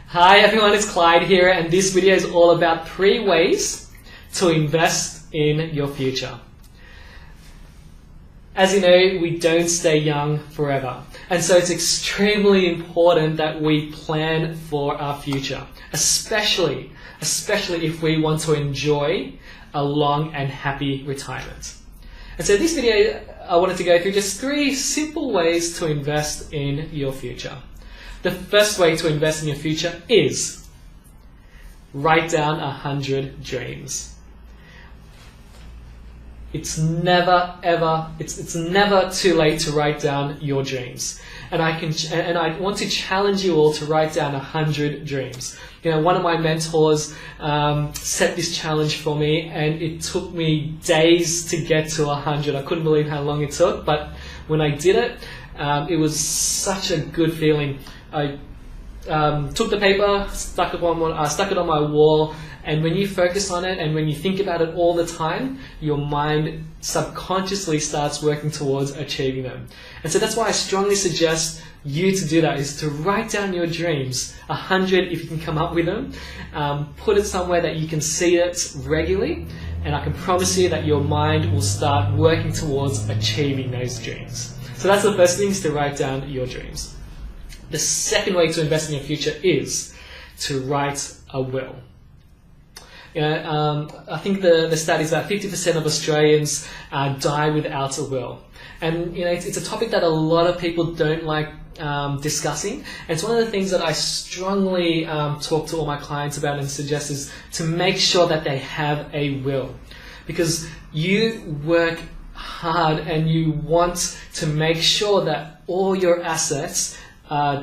Hi everyone, it's Clyde here, and this video is all about 3 ways to invest in your future. As you know, we don't stay young forever, and so it's extremely important that we plan for our future, especially if we want to enjoy a long and happy retirement. And so this video, I wanted to go through just 3 simple ways to invest in your future. The first way to invest in your future is write down 100 dreams. It's never too late to write down your dreams. And I want to challenge you all to write down 100 dreams. You know, one of my mentors set this challenge for me, and it took me days to get to 100. I couldn't believe how long it took, but when I did it, it was such a good feeling. I took the paper, stuck it on my wall, and when you focus on it and when you think about it all the time, your mind subconsciously starts working towards achieving them. And so that's why I strongly suggest you to do that, is to write down your dreams, 100 if you can come up with them, put it somewhere that you can see it regularly, and I can promise you that your mind will start working towards achieving those dreams. So that's the first thing, is to write down your dreams. The second way to invest in your future is to write a will. You know, I think the stat is that 50% of Australians die without a will. And you know, it's a topic that a lot of people don't like discussing. And it's one of the things that I strongly talk to all my clients about and suggest, is to make sure that they have a will. Because you work hard and you want to make sure that all your assets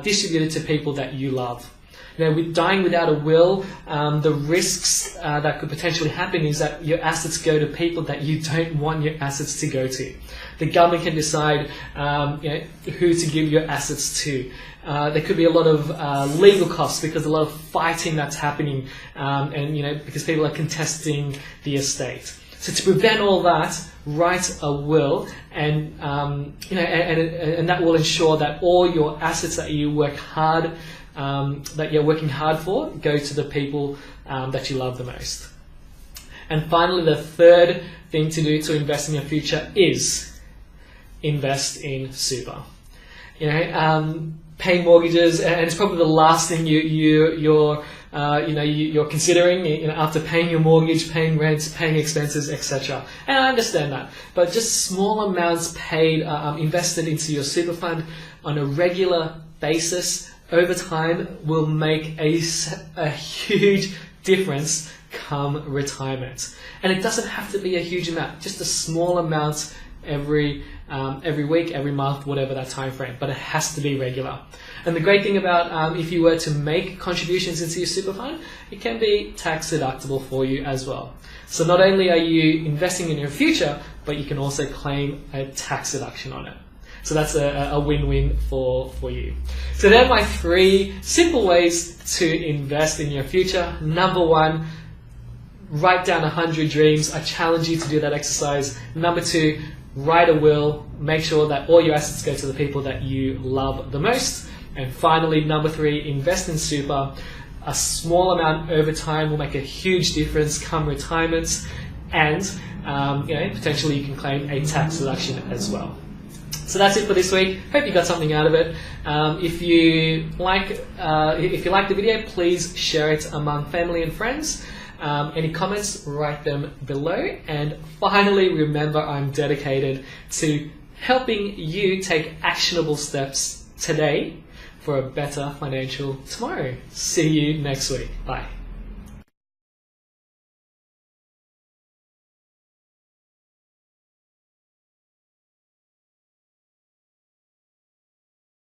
distributed to people that you love. You know, with dying without a will, the risks that could potentially happen is that your assets go to people that you don't want your assets to go to. The government can decide who to give your assets to. There could be a lot of legal costs because a lot of fighting that's happening, and you know, because people are contesting the estate. So to prevent all that, write a will, and and that will ensure that all your assets that you work hard, that you're working hard for, go to the people that you love the most. And finally, the third thing to do to invest in your future is invest in super. You know, paying mortgages, and it's probably the last thing you're considering, you know, after paying your mortgage, paying rent, paying expenses, etc. And I understand that, but just small amounts paid, invested into your super fund on a regular basis over time will make a huge difference come retirement. And it doesn't have to be a huge amount, just a small amount every week, every month, whatever that time frame, but it has to be regular. And the great thing about if you were to make contributions into your super fund, it can be tax deductible for you as well. So not only are you investing in your future, but you can also claim a tax deduction on it. So that's a win-win for you. So there are my 3 simple ways to invest in your future. Number 1, write down 100 dreams. I challenge you to do that exercise. Number 2, write a will. Make sure that all your assets go to the people that you love the most. And finally, number 3, invest in super. A small amount over time will make a huge difference come retirement, and potentially you can claim a tax deduction as well. So that's it for this week. Hope you got something out of it. If you like the video, please share it among family and friends. Any comments, write them below. And finally, remember, I'm dedicated to helping you take actionable steps today for a better financial tomorrow. See you next week. Bye.